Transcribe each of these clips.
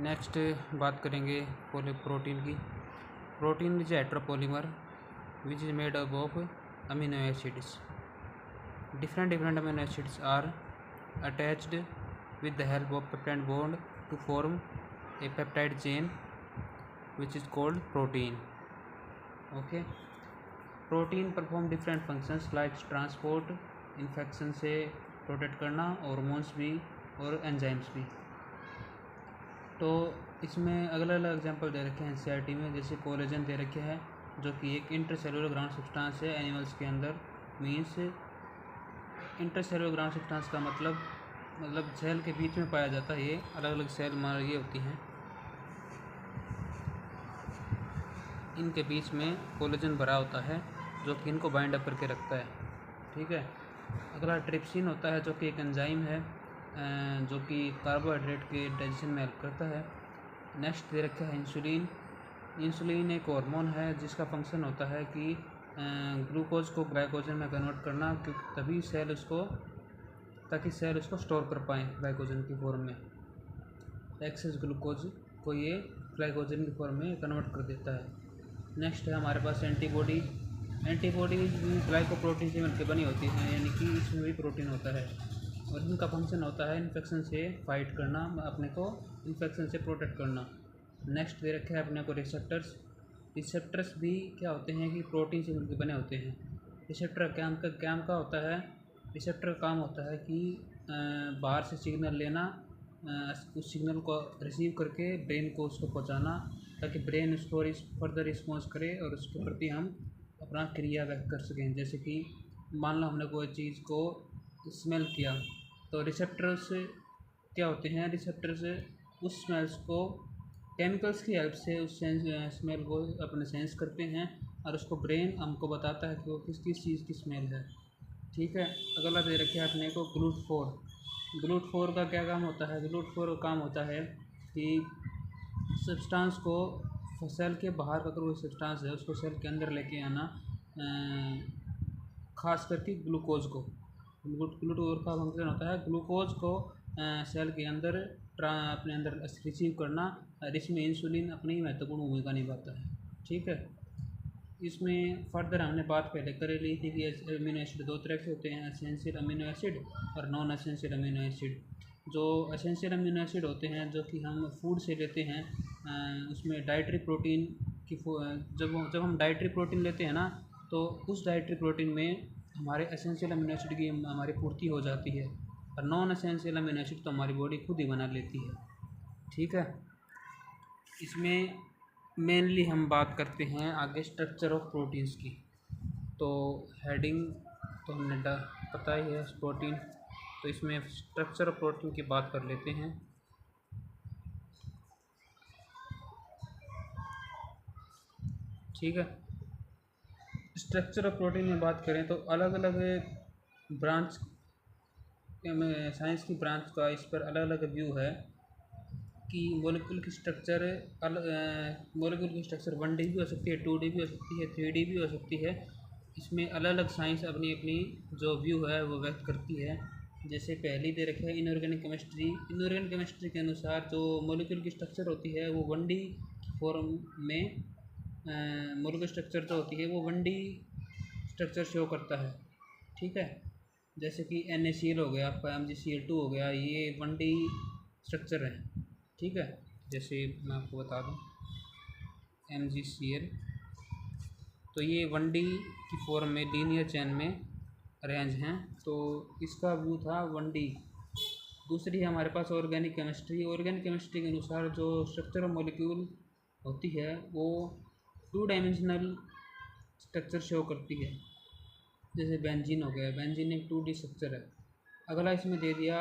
Next बात करेंगे protein की। Protein is heteropolymer which is made up of amino acids. different amino acids are attached with the help of peptide bond to form a peptide chain which is called protein. Okay, protein perform different functions like transport, infection से protect करना, hormones भी और enzymes भी। तो इसमें अलग अलग example दे रखे हैं एनसीईआरटी में, जैसे कोलेजन दे रखे हैं जो कि एक इंटरसेलुलर ग्राउंड सब्सटेंस है एनिमल्स के अंदर। मीन्स इंटरसेलुलर ग्राउंड सब्सटेंस का मतलब सेल के बीच में पाया जाता है। ये अलग अलग सेल ये होती हैं, इनके बीच में कोलेजन भरा होता है जो कि इनको बाइंड अप करके रखता है। ठीक है। अगला ट्रिप्सिन होता है जो कि एक एंजाइम है जो कि कार्बोहाइड्रेट के डाइजेशन में हेल्प करता है। नेक्स्ट दे रखा है इंसुलिन। इंसुलिन एक हार्मोन है जिसका फंक्शन होता है कि ग्लूकोज को ग्लाइकोजन में कन्वर्ट करना, क्योंकि ताकि सेल उसको स्टोर कर पाएँ ग्लाइकोजन की फॉर्म में। एक्सेस ग्लूकोज को ये ग्लाइकोजन की फॉर्म में कन्वर्ट कर देता है। नेक्स्ट है हमारे पास एंटीबॉडी। एंटीबॉडी भी ग्लाइकोप्रोटीन से मिलकर बनी होती है, यानी कि इसमें भी प्रोटीन होता है और इनका फंक्शन होता है इन्फेक्शन से फाइट करना, अपने को इन्फेक्शन से प्रोटेक्ट करना। नेक्स्ट दे रखा है अपने को रिसेप्टर्स। रिसेप्टर्स भी क्या होते हैं कि प्रोटीन से मिलकर बने होते हैं। रिसेप्टर काम का होता है, रिसेप्टर काम होता है कि बाहर से सिग्नल लेना, उस सिग्नल को रिसीव करके ब्रेन को उसको पहुंचाना, ताकि ब्रेन उसको फर्दर रिस्पॉन्स करे और उसके प्रति हम अपना क्रिया व्यक्त कर सकें। जैसे कि मान लो हमने कोई चीज़ को स्मेल किया तो रिसेप्टर्स क्या होते हैं, रिसेप्टर्स उस स्मेल्स को केमिकल्स की हेल्प से उस स्मेल को अपने सेंस करते हैं और उसको ब्रेन हमको बताता है कि वो किस किस चीज़ की स्मेल है। ठीक है। अगला दे रखे अपने को GLUT4। GLUT4 का क्या काम होता है? GLUT4 का काम होता है कि सब्सटेंस को सेल के बाहर का कोई सब्सटेंस है उसको सेल के अंदर लेके आना, खास करके ग्लूकोज को। GLUT4 का फंक्शन होता है ग्लूकोज को सेल के अंदर अपने अंदर रिसीव करना, और इसमें इंसुलिन अपनी महत्वपूर्ण भूमिका निभाता है। ठीक है। इसमें फर्दर हमने बात पहले कर ली थी कि अमीनो एसिड दो तरह के होते हैं, एसेंशियल अमीनो एसिड और नॉन एसेंशियल अमीनो एसिड। जो एसेंशियल अमीनो एसिड होते हैं जो कि हम फूड से लेते हैं, उसमें डाइटरी प्रोटीन की जब हम डाइटरी प्रोटीन लेते हैं ना, तो उस डाइटरी प्रोटीन में हमारे एसेंशियल अमीनो एसिड की हमारी पूर्ति हो जाती है, और नॉन एसेंशियल अमीनो एसिड तो हमारी बॉडी खुद ही बना लेती है। ठीक है। इसमें मेनली हम बात करते हैं आगे स्ट्रक्चर ऑफ प्रोटीन्स की। तो हेडिंग तो हमने पता ही है प्रोटीन, तो इसमें स्ट्रक्चर ऑफ प्रोटीन की बात कर लेते हैं। ठीक है। स्ट्रक्चर ऑफ प्रोटीन में बात करें तो अलग अलग ब्रांच साइंस की ब्रांच का इस पर अलग अलग व्यू है कि मॉलिक्यूल की स्ट्रक्चर 1D भी हो सकती है, 2D भी हो सकती है, 3D भी हो सकती है। इसमें अलग अलग साइंस अपनी अपनी जो व्यू है वो व्यक्त करती है। जैसे पहली दे रखा है इनऑर्गेनिक केमिस्ट्री। इनऑर्गेनिक केमिस्ट्री के अनुसार जो मॉलिक्यूल की स्ट्रक्चर होती है वो 1D फॉर्म में, मॉलिक्यूल स्ट्रक्चर जो होती है वो 1D स्ट्रक्चर शो करता है। ठीक है। जैसे कि NaCl हो गया, आपका MgCl2 हो गया, ये 1D स्ट्रक्चर है। ठीक है। जैसे मैं आपको बता दूं MgCl, तो ये 1D की फॉर्म में लीनियर चेन में अरेंज हैं, तो इसका व्यू था 1D। दूसरी है हमारे पास ऑर्गेनिक केमिस्ट्री। ऑर्गेनिक केमिस्ट्री के अनुसार जो स्ट्रक्चर ऑफ मॉलिक्यूल होती है वो 2 डायमेंशनल स्ट्रक्चर शो करती है। जैसे बेंजीन हो गया, बेंजीन एक 2D स्ट्रक्चर है। अगला इसमें दे दिया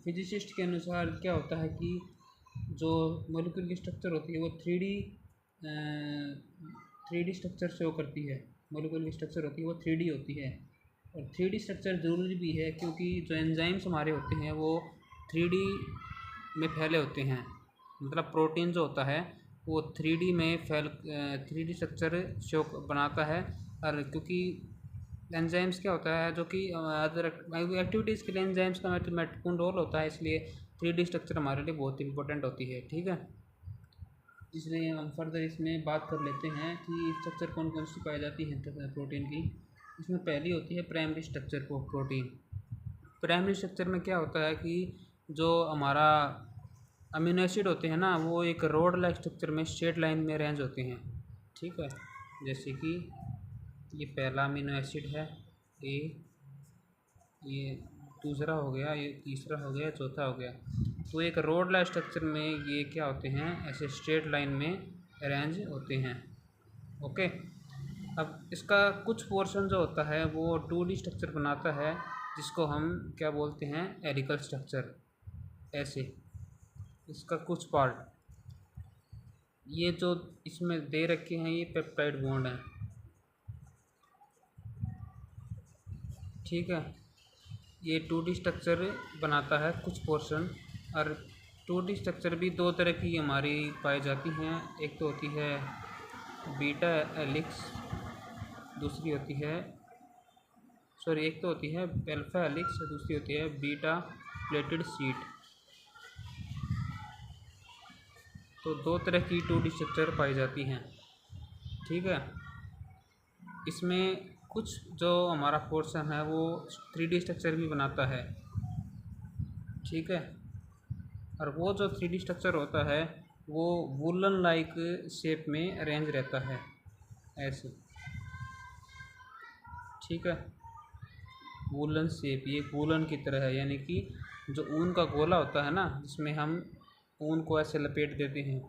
फिजिसिस्ट के अनुसार क्या होता है कि जो मॉलिक्यूल की स्ट्रक्चर होती है वो 3D स्ट्रक्चर शो करती है। मॉलिक्यूल की स्ट्रक्चर होती है वो 3D होती है, और 3D स्ट्रक्चर ज़रूरी भी है क्योंकि जो एंजाइम्स हमारे होते हैं वो 3D में फैले होते हैं। मतलब प्रोटीन जो होता है वो 3D में 3D स्ट्रक्चर शो बनाता है, और क्योंकि एंजाइम्स क्या होता है जो कि अदर एक्टिविटीज़ के लिए एंजाइम्स का महत्वपूर्ण रोल होता है, इसलिए 3D स्ट्रक्चर हमारे लिए बहुत इंपॉर्टेंट होती है। ठीक है, इसलिए हम फर्दर इसमें बात कर लेते हैं कि स्ट्रक्चर कौन कौन सी पाई जाती है प्रोटीन की। इसमें पहली होती है primary structure of protein. Primary structure में क्या होता है कि जो हमारा अमीनो एसिड होते हैं ना, वो एक रोड लाइक स्ट्रक्चर में स्ट्रेट लाइन में अरेंज होते हैं। ठीक है, जैसे कि ये पहला अमीनो एसिड है ए, ये दूसरा हो गया, ये तीसरा हो गया, चौथा हो गया। तो एक रोड लाइक स्ट्रक्चर में ये क्या होते हैं, ऐसे स्ट्रेट लाइन में अरेंज होते हैं। ओके, अब इसका कुछ पोर्शन जो होता है वो 2D स्ट्रक्चर बनाता है, जिसको हम क्या बोलते हैं, हेलिकल स्ट्रक्चर। ऐसे इसका कुछ पार्ट ये जो इसमें दे रखे हैं ये पेप्टाइड बॉन्ड हैं। ठीक है, ये 2D स्ट्रक्चर बनाता है कुछ पोर्शन। और 2D स्ट्रक्चर भी दो तरह की हमारी पाई जाती हैं। एक तो होती है बीटा हेलिक्स, दूसरी होती है एक तो होती है अल्फा हेलिक्स, दूसरी होती है बीटा प्लेटेड शीट। तो दो तरह की 2D स्ट्रक्चर पाई जाती हैं। ठीक है, इसमें कुछ जो हमारा पोर्शन है वो 3D स्ट्रक्चर भी बनाता है। ठीक है, और वो जो 3D स्ट्रक्चर होता है वो वुलन लाइक शेप में अरेंज रहता है, ऐसे। ठीक है, वुलन शेप, ये वुलन की तरह है, यानी कि जो ऊन का गोला होता है ना, जिसमें हम ऊन को ऐसे लपेट देते हैं,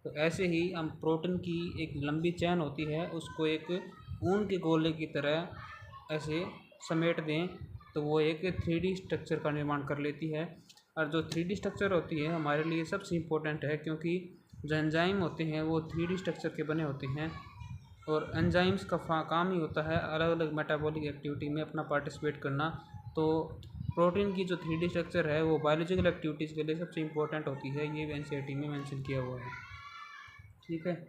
तो ऐसे ही हम प्रोटीन की एक लंबी चैन होती है, उसको एक ऊन के गोले की तरह ऐसे समेट दें तो वो एक 3D स्ट्रक्चर का निर्माण कर लेती है। और जो 3D स्ट्रक्चर होती है हमारे लिए सबसे इम्पोर्टेंट है, क्योंकि जो एंजाइम होते हैं वो 3D स्ट्रक्चर के बने होते हैं। और एंजाइम्स का काम ही होता है अलग अलग मेटाबॉलिक एक्टिविटी में अपना पार्टिसिपेट करना। तो प्रोटीन की जो 3D स्ट्रक्चर है वो बायोलॉजिकल एक्टिविटीज़ के लिए सबसे इम्पोर्टेंट होती है, ये एनसीईआरटी में मेंशन किया हुआ है। ठीक है,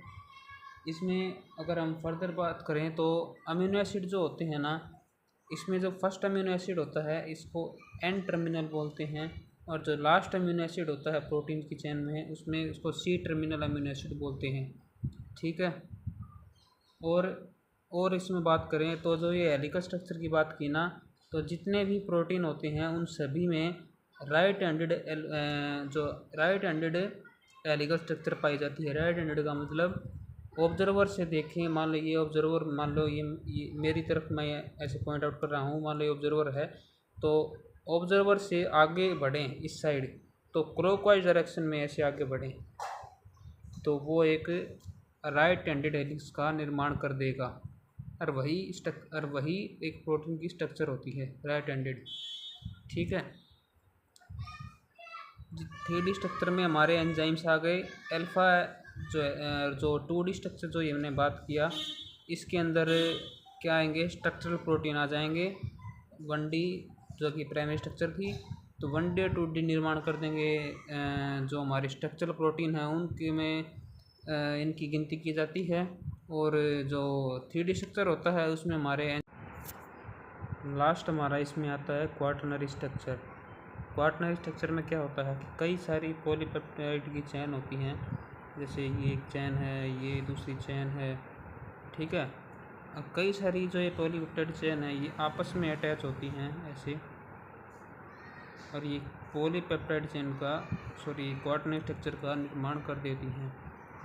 इसमें अगर हम फर्दर बात करें तो अमीनो एसिड जो होते हैं ना, इसमें जो फर्स्ट अमीनो एसिड होता है इसको एन टर्मिनल बोलते हैं, और जो लास्ट अमीनो एसिड होता है प्रोटीन की चेन में उसमें उसको सी टर्मिनल अमीनो एसिड बोलते हैं। ठीक है, और इसमें बात करें तो जो ये हेलिकल स्ट्रक्चर की बात की ना, तो जितने भी प्रोटीन होते हैं उन सभी में राइट हैंडेड हेलिकल स्ट्रक्चर पाई जाती है। राइट हैंडेड का मतलब ऑब्जर्वर से देखें, मान लो ये ऑब्जर्वर, मान लो ये मेरी तरफ मैं ऐसे पॉइंट आउट कर रहा हूँ, मान लो ये ऑब्जर्वर है, तो ऑब्जर्वर से आगे बढ़ें इस साइड, तो क्लॉकवाइज डायरेक्शन में ऐसे आगे बढ़ें तो वो एक राइट हैंडेड हेलिक्स का निर्माण कर देगा। और वही एक प्रोटीन की स्ट्रक्चर होती है, राइट हैंडेड। ठीक है, 3D स्ट्रक्चर में हमारे एंजाइम्स आ गए। अल्फा जो 2D स्ट्रक्चर जो ये हमने बात किया, इसके अंदर क्या आएंगे, स्ट्रक्चरल प्रोटीन आ जाएंगे। 1D जो कि प्राइमरी स्ट्रक्चर थी, तो 1D 2D निर्माण कर देंगे। जो हमारे स्ट्रक्चरल प्रोटीन हैं उनकी में इनकी गिनती की जाती है। और जो 3D स्ट्रक्चर होता है उसमें हमारे लास्ट हमारा इसमें आता है क्वाटरनरी स्ट्रक्चर। क्वाटरनरी स्ट्रक्चर में क्या होता है कि कई सारी पॉलीपेप्टाइड की चैन होती हैं, जैसे ये एक चैन है, ये दूसरी चैन है। ठीक है, अब कई सारी जो ये पॉलीपेप्टाइड चैन है ये आपस में अटैच होती हैं ऐसे, और ये पॉलीपेप्टाइड चैन का क्वाटरनरी स्ट्रक्चर का निर्माण कर देती हैं।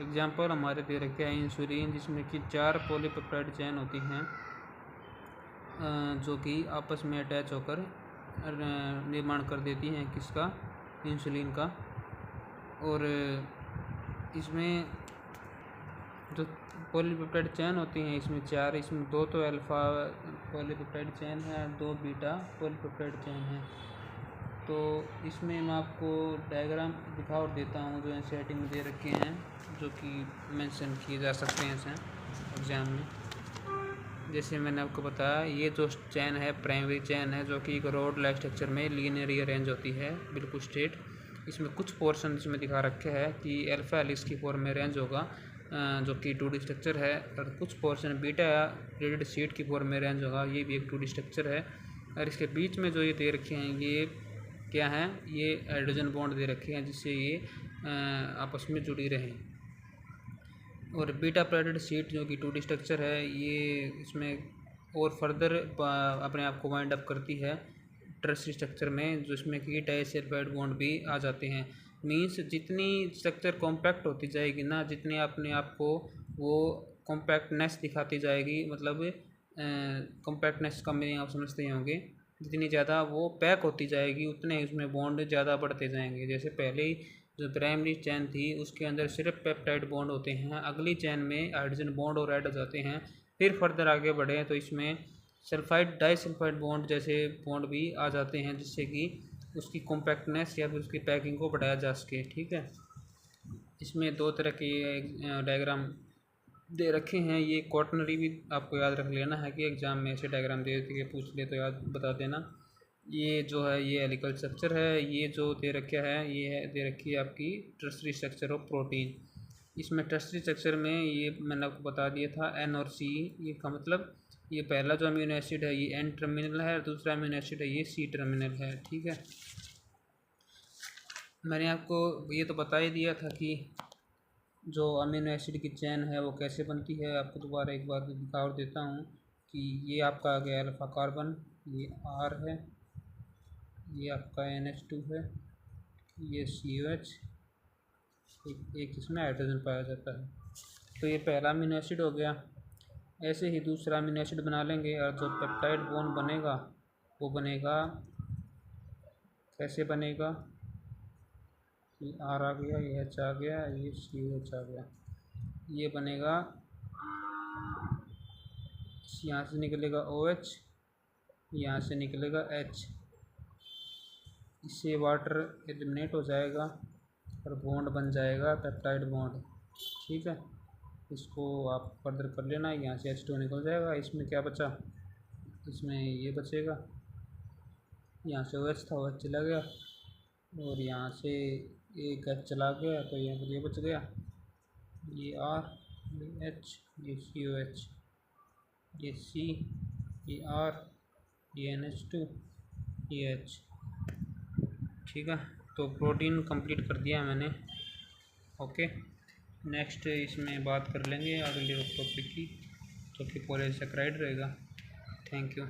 एग्जाम्पल हमारे दे रखे हैं इंसुलिन, जिसमें कि 4 पॉलीपेप्टाइड चैन होती हैं जो कि आपस में अटैच होकर निर्माण कर देती हैं किसका, इंसुलिन का। और इसमें जो पॉलीपेप्टाइड चैन होती हैं इसमें 4, इसमें 2 तो अल्फा पॉलीपेप्टाइड चैन है, 2 बीटा पॉलीपेप्टाइड चैन है। तो इसमें मैं आपको डायग्राम दिखा और देता हूँ जो एनसीईआरटी में दे रखे हैं, जो कि मेंशन किए जा सकते हैं इसे एग्ज़ाम में। जैसे मैंने आपको बताया, ये जो चैन है प्राइमरी चैन है, जो कि एक रोड लाइक स्ट्रक्चर में लीनियरली अरेंज होती है, बिल्कुल स्ट्रेट। इसमें कुछ पोर्शन इसमें दिखा रखे है कि अल्फा हेलिक्स की फॉर्म में अरेंज होगा, जो कि 2D स्ट्रक्चर है। और कुछ पोर्शन बीटा प्लेटेड शीट की फॉर्म में अरेंज होगा, ये भी एक 2D स्ट्रक्चर है। और इसके बीच में जो ये दे रखे हैं ये क्या हैं, ये हाइड्रोजन बॉन्ड दे रखे हैं जिससे ये आपस में जुड़ी रहें। और बीटा प्लेटेड शीट जो कि 2D स्ट्रक्चर है, ये इसमें और फर्दर अपने आप को वाइंड अप करती है टर्सरी स्ट्रक्चर में, जिसमें कि डाइसल्फाइड बॉन्ड भी आ जाते हैं। मींस जितनी स्ट्रक्चर कॉम्पैक्ट होती जाएगी ना, जितने अपने आप को वो कॉम्पैक्टनेस दिखाती जाएगी, मतलब कॉम्पैक्टनेस का मीनिंग आप समझते ही होंगे, जितनी ज़्यादा वो पैक होती जाएगी उतने उसमें बॉन्ड ज़्यादा बढ़ते जाएंगे। जैसे पहले ही जो प्राइमरी चैन थी उसके अंदर सिर्फ पेप्टाइड बॉन्ड होते हैं, अगली चैन में हाइड्रोजन बॉन्ड और ऐड हो जाते हैं। फिर फर्दर आगे बढ़े तो इसमें सल्फाइड डाइसल्फाइड बॉन्ड जैसे बॉन्ड भी आ जाते हैं, जिससे कि उसकी कॉम्पैक्टनेस या फिर उसकी पैकिंग को बढ़ाया जा सके। ठीक है, इसमें दो तरह के डायग्राम दे रखे हैं। ये क्वाटनरी भी आपको याद रख लेना है कि एग्ज़ाम में ऐसे डायग्राम दे के पूछ ले तो याद बता देना। ये जो है ये हेलिकल स्ट्रक्चर है, ये जो दे रखा है ये है दे रखी है आपकी टर्सरी स्ट्रक्चर ऑफ प्रोटीन। इसमें टर्सरी स्ट्रक्चर में ये मैंने आपको बता दिया था एन और सी, ये का मतलब ये पहला जो अमीनो एसिड है ये एन टर्मिनल है और दूसरा अमीनो एसिड है ये सी टर्मिनल है। ठीक है, मैंने आपको ये तो बता ही दिया था कि जो अमीनो एसिड की चेन है वो कैसे बनती है। आपको दोबारा एक बार दिखा और देता हूँ कि ये आपका आ गया अल्फ़ा कार्बन, ये R है, ये आपका NH2 है, ये COH, एक इसमें हाइड्रोजन पाया जाता है। तो ये पहला अमीनो एसिड हो गया। ऐसे ही दूसरा अमीनो एसिड बना लेंगे और जो पेप्टाइड बॉन्ड बनेगा वो बनेगा, कैसे बनेगा, ये R आ गया, ये H आ गया, ये COH आ गया, ये बनेगा, यहाँ से निकलेगा OH, यहाँ से निकलेगा H, इससे वाटर एलिमिनेट हो जाएगा और बॉन्ड बन जाएगा पेप्टाइड बॉन्ड। ठीक है, इसको आप फर्दर कर लेना। यहाँ से H2 निकल जाएगा, इसमें क्या बचा, इसमें ये बचेगा, यहाँ से OH था, OH चला गया और यहाँ से एक H चला गया तो यहाँ पर ये बच गया, ये R, ये H, ये COH, ये C, ये R, ये NH2, ये H। ठीक है, तो प्रोटीन कंप्लीट कर दिया मैंने। ओके, नेक्स्ट इसमें बात कर लेंगे अगले टॉपिक की, जो कि पॉलीसैकेराइड रहेगा। Thank you.